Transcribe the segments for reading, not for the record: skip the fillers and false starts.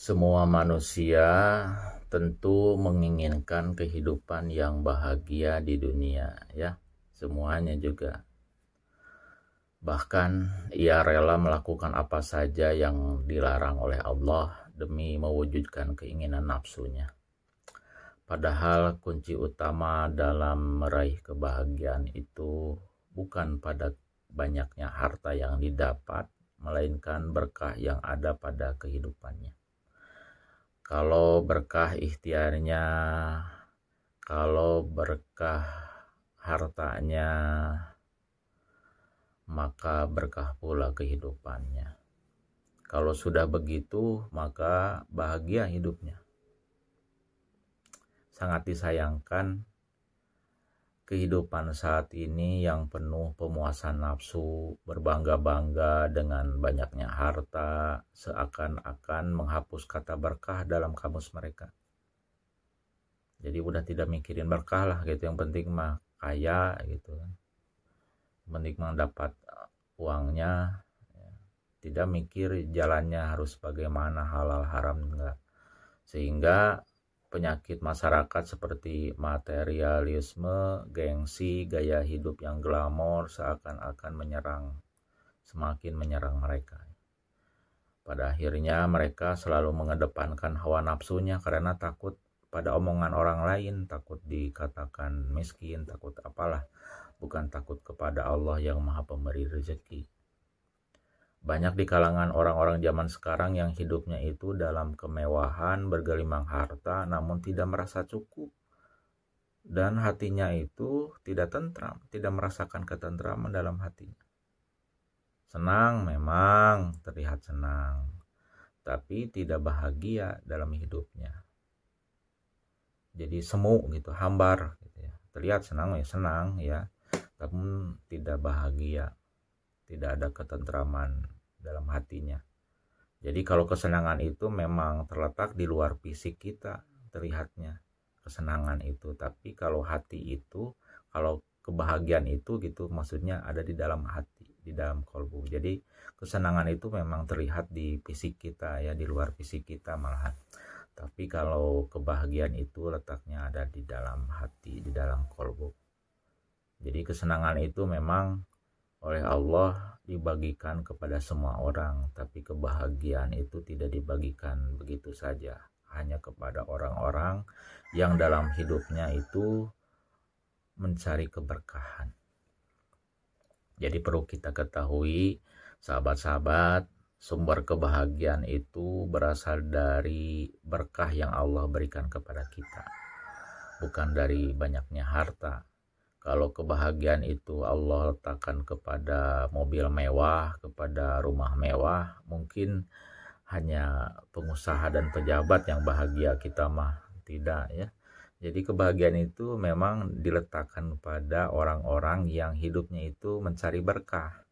Semua manusia tentu menginginkan kehidupan yang bahagia di dunia, ya. Semuanya juga. Bahkan ia rela melakukan apa saja yang dilarang oleh Allah demi mewujudkan keinginan nafsunya. Padahal kunci utama dalam meraih kebahagiaan itu bukan pada banyaknya harta yang didapat, melainkan berkah yang ada pada kehidupannya. Kalau berkah ikhtiarnya, kalau berkah hartanya, maka berkah pula kehidupannya. Kalau sudah begitu, maka bahagia hidupnya. Sangat disayangkan kehidupan saat ini yang penuh pemuasan nafsu, berbangga-bangga dengan banyaknya harta, seakan-akan menghapus kata berkah dalam kamus mereka. Jadi udah tidak mikirin berkah lah gitu, yang penting mah kaya gitu kan. Penting mah dapat uangnya, ya. Tidak mikir jalannya harus bagaimana, halal haram enggak. Sehingga penyakit masyarakat seperti materialisme, gengsi, gaya hidup yang glamor seakan-akan semakin menyerang mereka. Pada akhirnya mereka selalu mengedepankan hawa nafsunya karena takut pada omongan orang lain, takut dikatakan miskin, takut apalah, bukan takut kepada Allah yang Maha Pemberi rezeki. Banyak di kalangan orang-orang zaman sekarang yang hidupnya itu dalam kemewahan, bergelimang harta, namun tidak merasa cukup. Dan hatinya itu tidak tentram, tidak merasakan ketentraman dalam hatinya. Senang memang, terlihat senang, tapi tidak bahagia dalam hidupnya. Jadi semu gitu, hambar gitu ya. Terlihat senang ya, tapi tidak bahagia, tidak ada ketentraman dalam hatinya. Jadi kalau kesenangan itu memang terletak di luar fisik kita, terlihatnya kesenangan itu. Tapi kalau hati itu, kalau kebahagiaan itu gitu, maksudnya ada di dalam hati, di dalam kolbu. Jadi kesenangan itu memang terlihat di fisik kita ya, di luar fisik kita malahan. Tapi kalau kebahagiaan itu letaknya ada di dalam hati, di dalam kolbu. Jadi kesenangan itu memang oleh Allah dibagikan kepada semua orang, tapi kebahagiaan itu tidak dibagikan begitu saja, hanya kepada orang-orang yang dalam hidupnya itu mencari keberkahan. Jadi perlu kita ketahui, sahabat-sahabat, sumber kebahagiaan itu berasal dari berkah yang Allah berikan kepada kita, bukan dari banyaknya harta. Kalau kebahagiaan itu Allah letakkan kepada mobil mewah, kepada rumah mewah, mungkin hanya pengusaha dan pejabat yang bahagia, kita mah tidak ya. Jadi kebahagiaan itu memang diletakkan pada orang-orang yang hidupnya itu mencari berkah.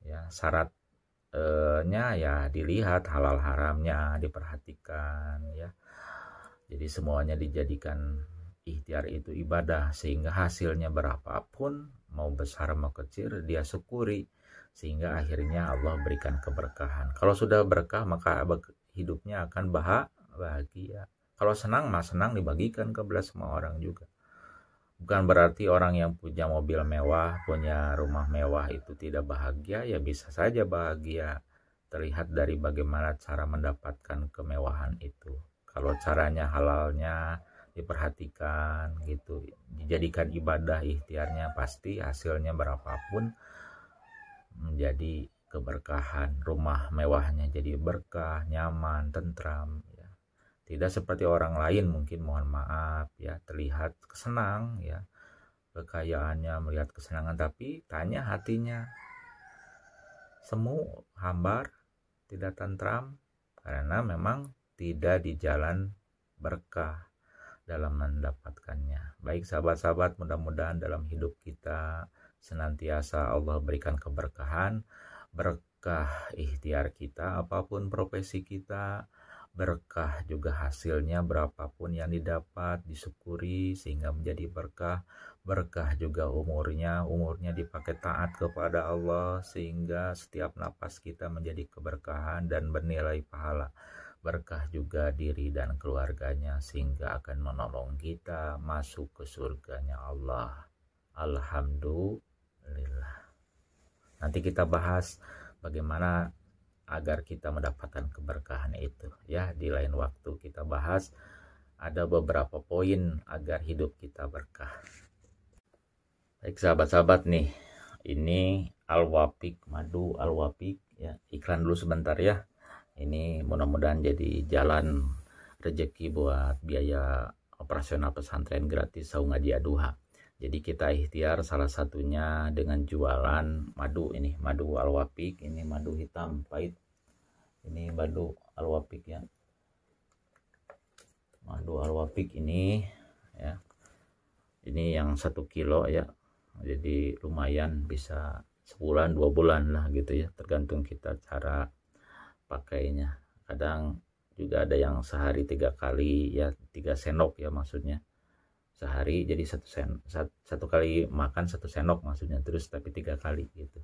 Ya, syaratnya ya dilihat, halal haramnya diperhatikan ya. Jadi semuanya dijadikan ikhtiar itu ibadah, sehingga hasilnya berapapun, mau besar mau kecil, dia syukuri, sehingga akhirnya Allah berikan keberkahan. Kalau sudah berkah maka hidupnya akan bahagia. Kalau senang mah senang dibagikan kepada semua orang juga. Bukan berarti orang yang punya mobil mewah, punya rumah mewah itu tidak bahagia, ya bisa saja bahagia. Terlihat dari bagaimana cara mendapatkan kemewahan itu. Kalau caranya halalnya diperhatikan gitu, dijadikan ibadah ikhtiarnya, pasti hasilnya berapapun menjadi keberkahan. Rumah mewahnya jadi berkah, nyaman, tentram ya. Tidak seperti orang lain mungkin, mohon maaf ya, terlihat kesenang ya, kekayaannya, melihat kesenangan, tapi tanya hatinya semu, hambar, tidak tentram, karena memang tidak di jalan berkah dalam mendapatkannya. Baik sahabat-sahabat, mudah-mudahan dalam hidup kita senantiasa Allah berikan keberkahan, berkah ikhtiar kita, apapun profesi kita, berkah juga hasilnya, berapapun yang didapat disyukuri sehingga menjadi berkah. Berkah juga umurnya dipakai taat kepada Allah, sehingga setiap napas kita menjadi keberkahan dan bernilai pahala. berkah juga diri dan keluarganya, sehingga akan menolong kita masuk ke surganya Allah. Alhamdulillah. Nanti kita bahas bagaimana agar kita mendapatkan keberkahan itu ya, di lain waktu kita bahas. Ada beberapa poin agar hidup kita berkah. Baik sahabat-sahabat nih, ini Al-Wafiq, madu Al-Wafiq ya. Iklan dulu sebentar ya. Ini mudah-mudahan jadi jalan rezeki buat biaya operasional pesantren gratis Saung Ngaji Aduha. Jadi kita ikhtiar salah satunya dengan jualan madu ini, madu Al-Wafiq, ini madu hitam pahit. Ini madu Al-Wafiq ya. Madu Al-Wafiq ini ya. Ini yang 1 kilo ya. Jadi lumayan, bisa sebulan 2 bulan lah gitu ya, tergantung kita cara pakainya. Kadang juga ada yang sehari 3 kali ya, 3 sendok ya maksudnya. Sehari jadi satu kali makan 1 sendok maksudnya, terus tapi 3 kali gitu.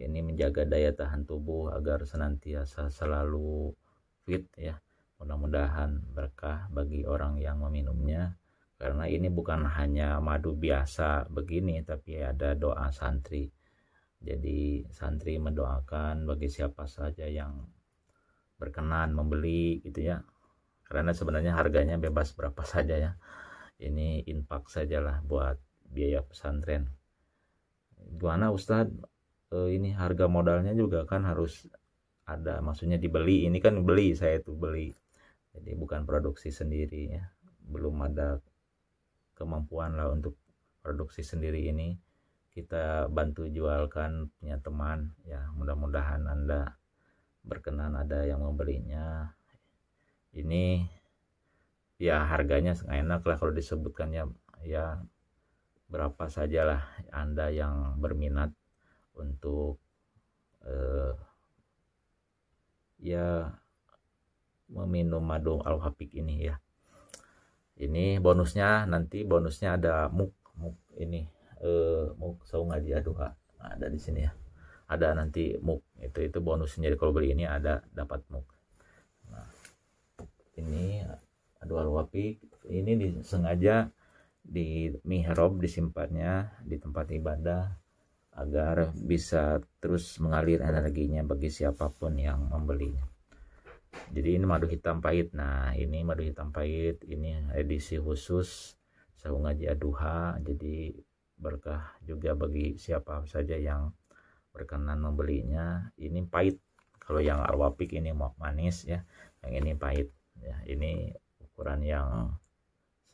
Ini menjaga daya tahan tubuh agar senantiasa selalu fit ya. Mudah-mudahan berkah bagi orang yang meminumnya, karena ini bukan hanya madu biasa begini, tapi ada doa santri. Jadi santri mendoakan bagi siapa saja yang berkenan membeli gitu ya, karena sebenarnya harganya bebas berapa saja ya. Ini infak sajalah buat biaya pesantren. Gimana Ustadz, ini harga modalnya juga kan harus ada, maksudnya dibeli. Ini kan beli, saya tuh beli, jadi bukan produksi sendiri ya. Belum ada kemampuan lah untuk produksi sendiri. Ini kita bantu jualkan punya teman ya, mudah-mudahan Anda berkenan ada yang membelinya. Ini ya harganya enak lah kalau disebutkannya ya, berapa sajalah Anda yang berminat untuk ya meminum madu Al-Wafiq ini ya. Ini bonusnya, nanti bonusnya ada muk ini muk Saung Ngaji Aduha, ada di sini ya. Ada nanti muk itu bonusnya. Jadi kalau beli ini ada dapat muk. Nah, ini madu Al-Wafiq ini sengaja di mihrab disimpannya di tempat ibadah agar bisa terus mengalir energinya bagi siapapun yang membelinya. Jadi ini madu hitam pahit. Nah, ini madu hitam pahit, ini edisi khusus Saung Ngaji Aduha. Jadi berkah juga bagi siapa saja yang berkenan membelinya. Ini pahit. Kalau yang Al-Wafiq ini manis ya, yang ini pahit ya. Ini ukuran yang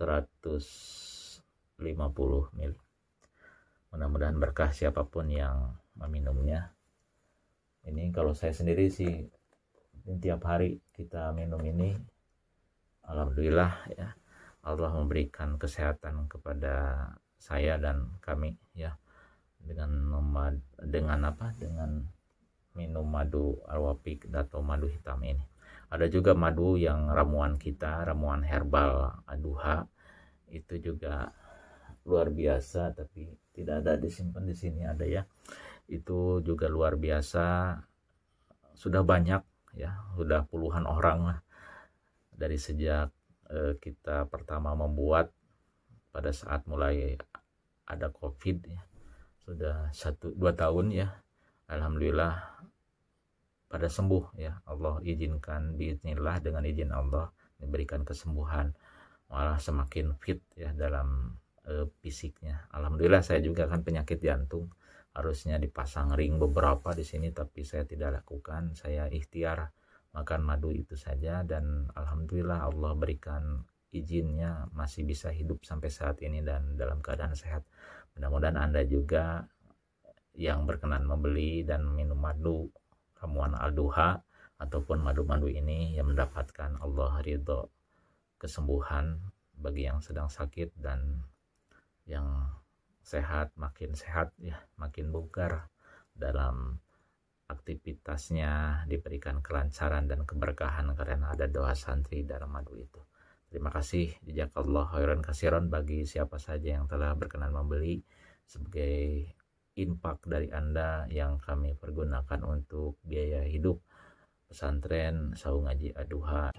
150 ml. Mudah-mudahan berkah siapapun yang meminumnya. Ini kalau saya sendiri sih tiap hari kita minum ini, alhamdulillah ya, Allah memberikan kesehatan kepada saya dan kami ya, dengan minum madu Al-Wafiq atau madu hitam ini. Ada juga madu yang ramuan kita, ramuan herbal Aduha, itu juga luar biasa, tapi tidak ada disimpan di sini, ada ya. Itu juga luar biasa, sudah banyak ya, sudah puluhan orang lah dari sejak kita pertama membuat pada saat mulai ada COVID ya. Sudah 1-2 tahun ya, alhamdulillah pada sembuh ya. Allah izinkan, biiznillah, dengan izin Allah diberikan kesembuhan, malah semakin fit ya dalam fisiknya. Alhamdulillah. Saya juga kan penyakit jantung, harusnya dipasang ring beberapa di sini, tapi saya tidak lakukan. Saya ikhtiar makan madu itu saja, dan alhamdulillah Allah berikan izinnya masih bisa hidup sampai saat ini dan dalam keadaan sehat. Mudah-mudahan Anda juga yang berkenan membeli dan minum madu ramuan Al-Duha ataupun madu-madu ini yang mendapatkan Allah ridho, kesembuhan bagi yang sedang sakit, dan yang sehat makin sehat ya, makin bugar dalam aktivitasnya, diberikan kelancaran dan keberkahan karena ada doa santri dalam madu itu. Terima kasih, jazakallah khairan katsiran bagi siapa saja yang telah berkenan membeli, sebagai infak dari Anda yang kami pergunakan untuk biaya hidup pesantren Saung Ngaji Aduha.